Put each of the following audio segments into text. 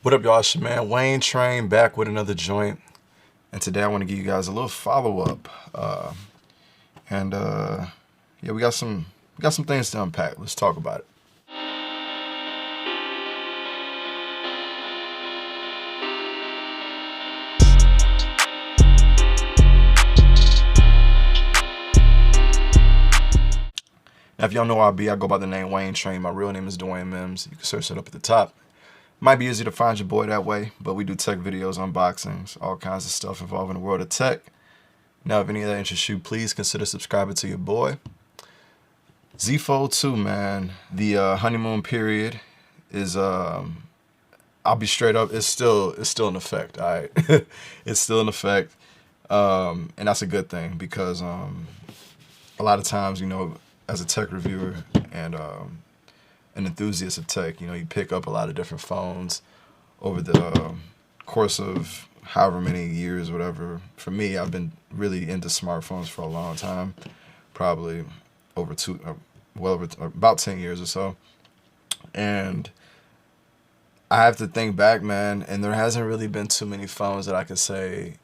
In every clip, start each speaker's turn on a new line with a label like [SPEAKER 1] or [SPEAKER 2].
[SPEAKER 1] What up, y'all? It's your man Wayne Train back with another joint, and today I want to give you guys a little follow-up. Yeah, we got some things to unpack. Let's talk about it. Now, if y'all know I go by the name Wayne Train. My real name is Dwayne Mims. You can search it up at the top. Might be easy to find your boy that way, but we do tech videos, unboxings, all kinds of stuff involving the world of tech. Now, if any of that interests you, please consider subscribing to your boy. Z Fold 2, man. The honeymoon period is I'll be straight up, it's still in effect. All right, it's still in effect, and that's a good thing because a lot of times, as a tech reviewer and an enthusiast of tech, you pick up a lot of different phones over the course of however many years, whatever. For me, I've been really into smartphones for a long time, probably over about 10 years or so. And I have to think back, man, and there hasn't really been too many phones that I could say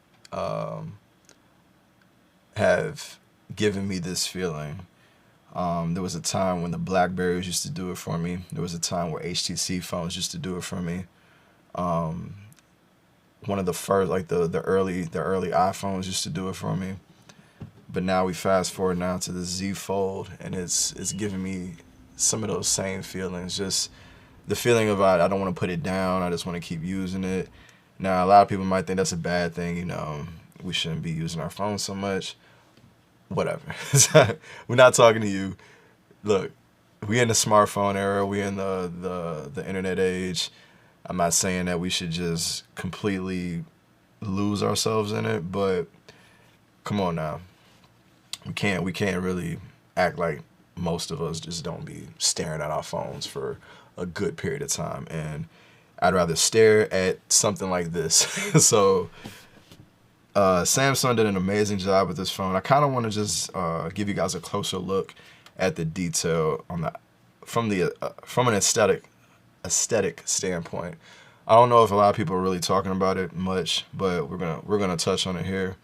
[SPEAKER 1] have given me this feeling. There was a time when the Blackberries used to do it for me. There was a time where HTC phones used to do it for me. One of the first, like the early iPhones used to do it for me. But now we fast forward now to the Z Fold, and it's giving me some of those same feelings. Just the feeling of I don't want to put it down. I just want to keep using it. Now, a lot of people might think that's a bad thing. We shouldn't be using our phones so much. Whatever. We're not talking to you. Look, we in the smartphone era. We in the internet age. I'm not saying that we should just completely lose ourselves in it, but come on now. We can't really act like most of us just don't be staring at our phones for a good period of time. And I'd rather stare at something like this. So Samsung did an amazing job with this phone. I kind of want to just give you guys a closer look at the detail on from an aesthetic standpoint. I don't know if a lot of people are really talking about it much, but we're gonna touch on it here.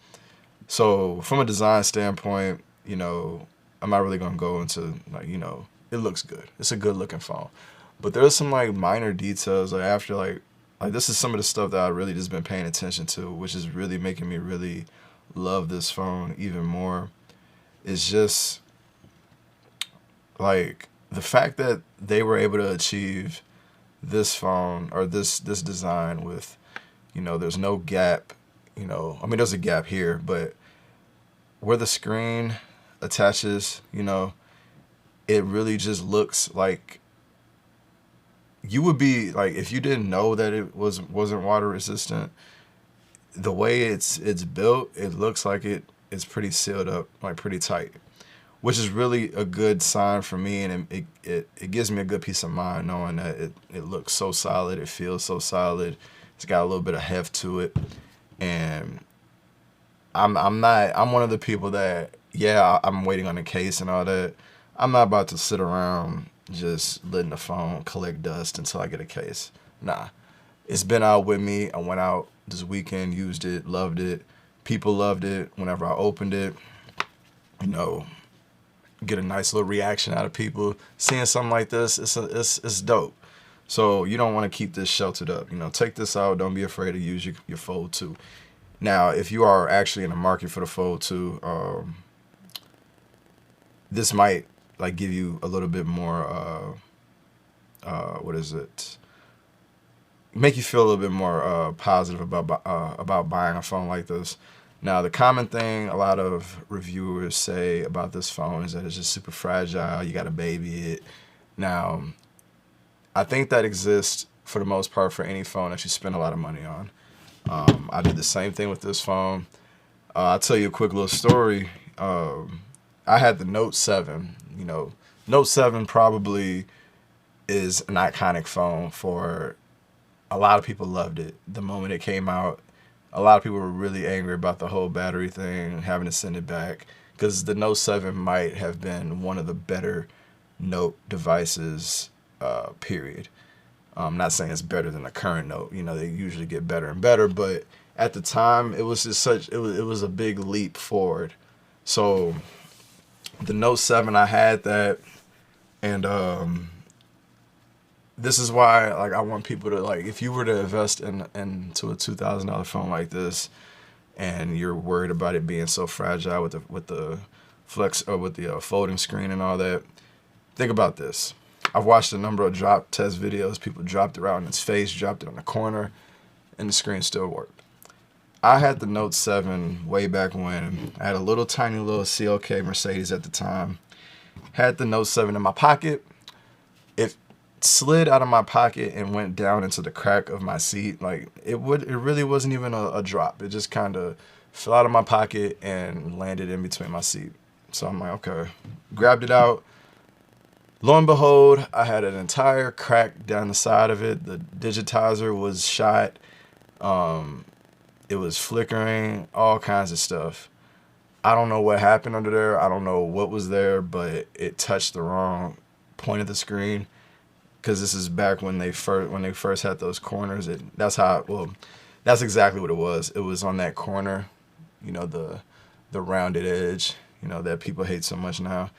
[SPEAKER 1] So from a design standpoint, I'm not really gonna go into it looks good. It's a good looking phone, but there's some minor details after like this is some of the stuff that I've really just been paying attention to, which is really making me really love this phone even more. It's just the fact that they were able to achieve this phone or this design with, there's no gap, there's a gap here, but where the screen attaches, it really just looks like you would be if you didn't know that it wasn't water resistant. The way it's built, it looks like it's pretty sealed up, pretty tight, which is really a good sign for me, and it gives me a good peace of mind knowing that it looks so solid, it feels so solid, it's got a little bit of heft to it. And I'm one of the people that, yeah, I'm waiting on the case and all that. I'm not about to sit around just letting the phone collect dust until I get a case. Nah, it's been out with me. I went out this weekend, used it, loved it. People loved it. Whenever I opened it, get a nice little reaction out of people. Seeing something like this, it's dope. So you don't want to keep this sheltered up. Take this out. Don't be afraid to use your Fold 2. Now, if you are actually in the market for the Fold 2, this might give you a little bit more, make you feel a little bit more positive about buying a phone like this. Now, the common thing a lot of reviewers say about this phone is that it's just super fragile. You got to baby it. Now, I think that exists for the most part for any phone that you spend a lot of money on. I did the same thing with this phone. I'll tell you a quick little story. I had the Note 7. Note 7 probably is an iconic phone for a lot of people. Loved it the moment it came out. A lot of people were really angry about the whole battery thing, having to send it back, because the Note 7 might have been one of the better Note devices, period. I'm not saying it's better than the current Note. You know, they usually get better and better, but at the time, it was just it was a big leap forward. So the Note 7, I had that, and this is why, like, I want people to, like, if you were to invest into a $2,000 phone like this, and you're worried about it being so fragile with the flex or with the folding screen and all that, think about this. I've watched a number of drop test videos. People dropped it around its face, dropped it on the corner, and the screen still worked. I had the Note 7 way back when. I had a little tiny little CLK Mercedes at the time. Had the Note 7 in my pocket. It slid out of my pocket and went down into the crack of my seat. Like, it really wasn't even a drop. It just kind of fell out of my pocket and landed in between my seat. So I'm like, okay. Grabbed it out. Lo and behold, I had an entire crack down the side of it. The digitizer was shot. It was flickering, all kinds of stuff. I don't know what happened under there. I don't know what was there, but it touched the wrong point of the screen. Because this is back when they first had those corners. That's exactly what it was. It was on that corner, you know, the rounded edge, you know, that people hate so much now.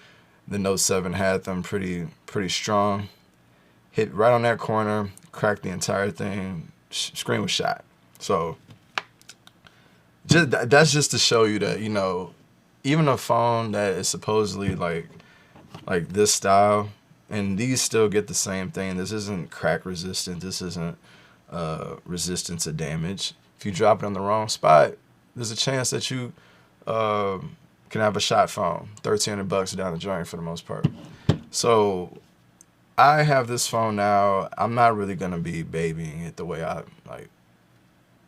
[SPEAKER 1] The Note 7 had them pretty strong. Hit right on that corner, cracked the entire thing. Screen was shot. So that's just to show you that, you know, even a phone that is supposedly like this style, and these still get the same thing. This isn't crack resistant. This isn't resistant to damage. If you drop it on the wrong spot, there's a chance that you can have a shot phone. $1,300 down the drain for the most part. So I have this phone now. I'm not really gonna be babying it the way I like.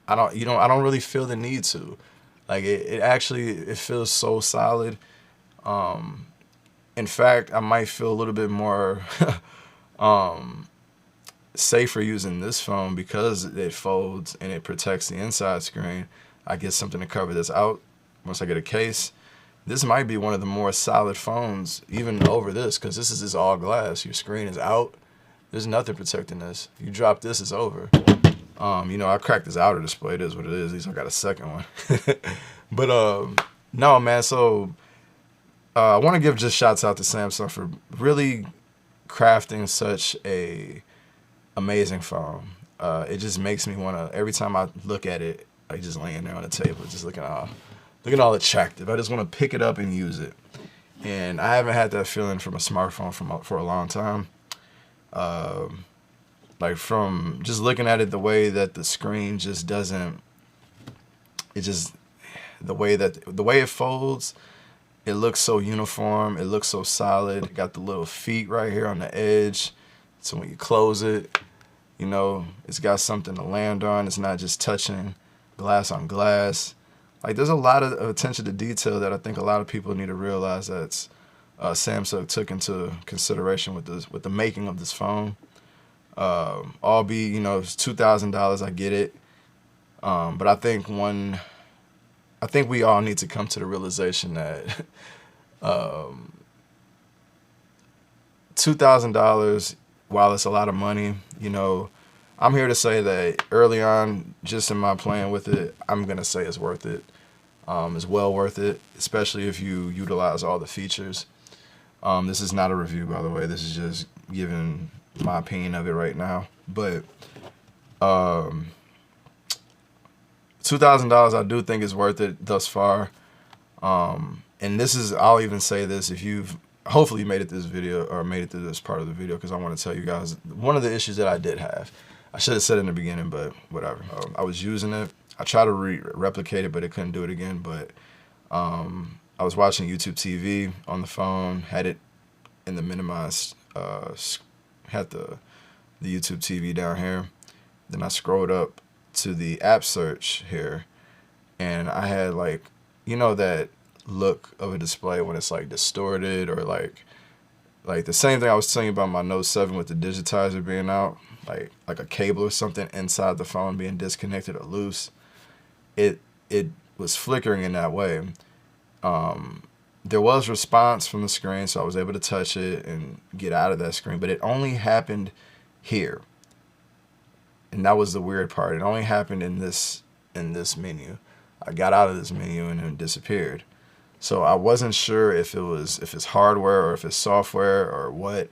[SPEAKER 1] I don't really feel the need to. Like, it feels so solid. In fact, I might feel a little bit more safer using this phone because it folds and it protects the inside screen. I get something to cover this out once I get a case. This might be one of the more solid phones, even over this, because this is just all glass. Your screen is out. There's nothing protecting this. You drop this, it's over. You know, I cracked this outer display. It is what it is. At least I got a second one. But no, man. So I want to give just shouts out to Samsung for really crafting such a amazing phone. It just makes me want to, every time I look at it, like just laying there on the table, just looking all attractive. I just want to pick it up and use it. And I haven't had that feeling from a smartphone for a long time. Like, from just looking at it, the way that the screen just doesn't, the way it folds, it looks so uniform. It looks so solid. It got the little feet right here on the edge. So when you close it, you know, it's got something to land on. It's not just touching glass on glass. Like, there's a lot of attention to detail that I think a lot of people need to realize that Samsung took into consideration with the making of this phone. Albeit, you know, it's $2,000. I get it, but I think we all need to come to the realization that $2,000, while it's a lot of money, you know, I'm here to say that early on, just in my playing with it, I'm gonna say it's worth it. It's well worth it, especially if you utilize all the features. This is not a review, by the way. This is just giving my opinion of it right now. But $2,000, I do think is worth it thus far. And I'll even say this, if you've hopefully made it this video or made it to this part of the video, because I want to tell you guys one of the issues that I did have. I should have said it in the beginning, but whatever. I was using it. I tried to replicate it, but it couldn't do it again. But I was watching YouTube TV on the phone, had it in the minimized, had the YouTube TV down here. Then I scrolled up to the app search here, and I had, like, you know, that look of a display when it's like distorted, or like the same thing I was telling you about my Note 7 with the digitizer being out, like a cable or something inside the phone being disconnected or loose. It was flickering in that way. There was response from the screen, so I was able to touch it and get out of that screen, but it only happened here. and that was the weird part. It only happened in this menu. I got out of this menu and it disappeared. So I wasn't sure if it's hardware or if it's software or what.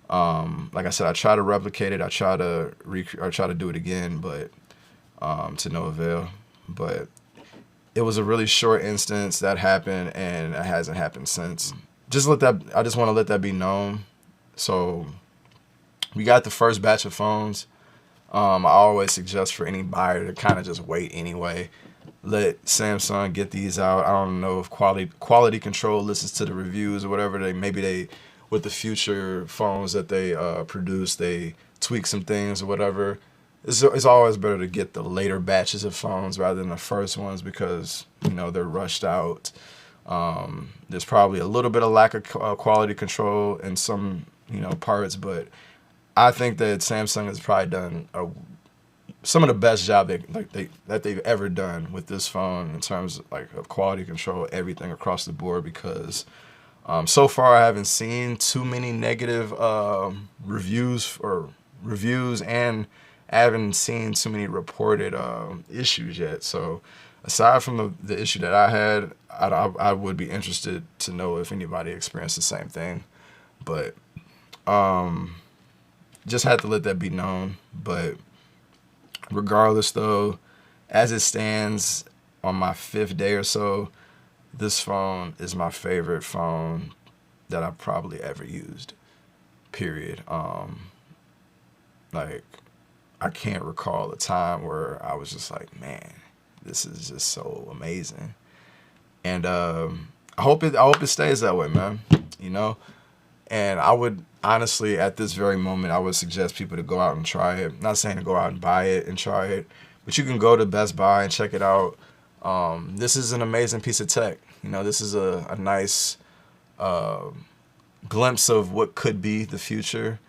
[SPEAKER 1] Like I said, I try to replicate it. I try to do it again, but to no avail. But it was a really short instance that happened, and it hasn't happened since. I just want to let that be known. So we got the first batch of phones. I always suggest for any buyer to kind of just wait anyway. Let Samsung get these out. I don't know if quality control listens to the reviews or whatever. Maybe with the future phones that they produce, they tweak some things or whatever. It's always better to get the later batches of phones rather than the first ones because, they're rushed out. There's probably a little bit of lack of quality control in some, parts, but I think that Samsung has probably done some of the best job that they've ever done with this phone in terms of quality control, everything across the board. Because so far I haven't seen too many negative reviews, and I haven't seen too many reported issues yet. So aside from the issue that I had, I would be interested to know if anybody experienced the same thing. But just had to let that be known. But regardless, though, as it stands on my 5th day or so, this phone is my favorite phone that I've probably ever used, period. I can't recall a time where I was just like, man, this is just so amazing. And I hope it stays that way, man, And I would honestly, at this very moment, I would suggest people to go out and try it. I'm not saying to go out and buy it and try it, but you can go to Best Buy and check it out. This is an amazing piece of tech. This is a nice glimpse of what could be the future.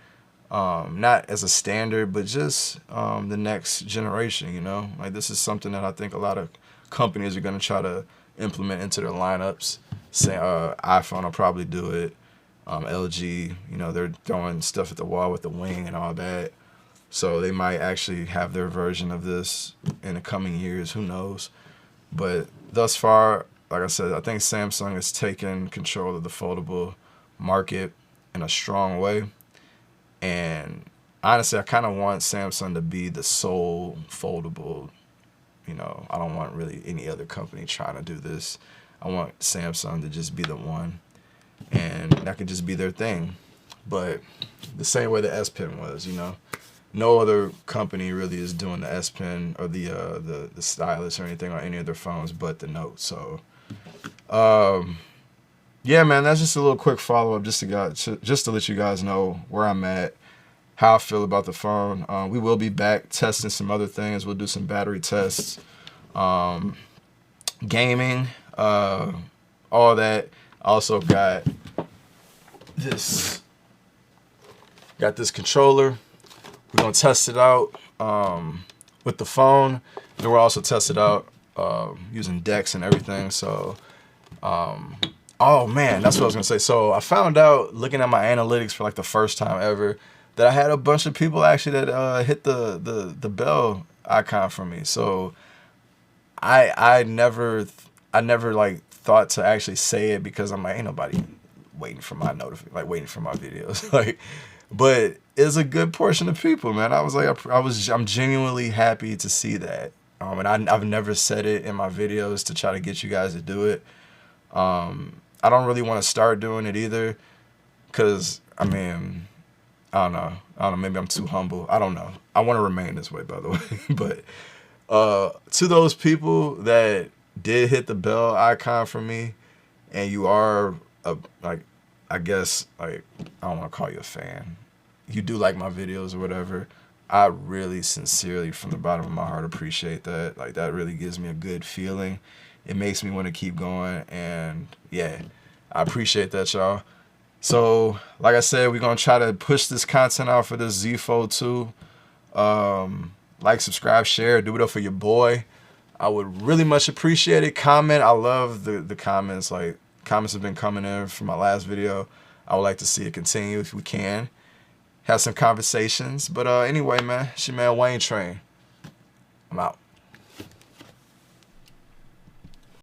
[SPEAKER 1] Not as a standard, but just the next generation, This is something that I think a lot of companies are going to try to implement into their lineups. Say iPhone will probably do it. LG, they're throwing stuff at the wall with the wing and all that. So they might actually have their version of this in the coming years. Who knows? But thus far, like I said, I think Samsung has taken control of the foldable market in a strong way. And honestly, I kind of want Samsung to be the sole foldable. I don't want really any other company trying to do this. I want Samsung to just be the one. And that could just be their thing. But the same way the S Pen was, no other company really is doing the S Pen or the stylus or anything on any of their phones but the Note. So, yeah, man, that's just a little quick follow up just to let you guys know where I'm at, how I feel about the phone. We will be back testing some other things. We'll do some battery tests, gaming, all that. I also got this controller. We're gonna test it out with the phone, and we'll also test it out using decks and everything. So, oh man, that's what I was gonna say. So I found out looking at my analytics for the first time ever that I had a bunch of people actually that hit the bell icon for me. So I never thought to actually say it because I'm like, ain't nobody waiting for my waiting for my videos. But it's a good portion of people, man. I was I'm genuinely happy to see that. And I've never said it in my videos to try to get you guys to do it. I don't really want to start doing it either, because I don't know. Maybe I'm too humble. I don't know. I want to remain this way, by the way. But to those people that did hit the bell icon for me, and you are I guess I don't want to call you a fan. You do like my videos or whatever. I really sincerely, from the bottom of my heart, appreciate that. That really gives me a good feeling. It makes me want to keep going, and yeah, I appreciate that, y'all. So, like I said, we're gonna try to push this content out for this Z Fold 2. Subscribe, share, do it up for your boy. I would really much appreciate it. Comment. I love the comments. Comments have been coming in from my last video. I would like to see it continue if we can. have some conversations. But anyway, man, it's your man Wayne Train. I'm out.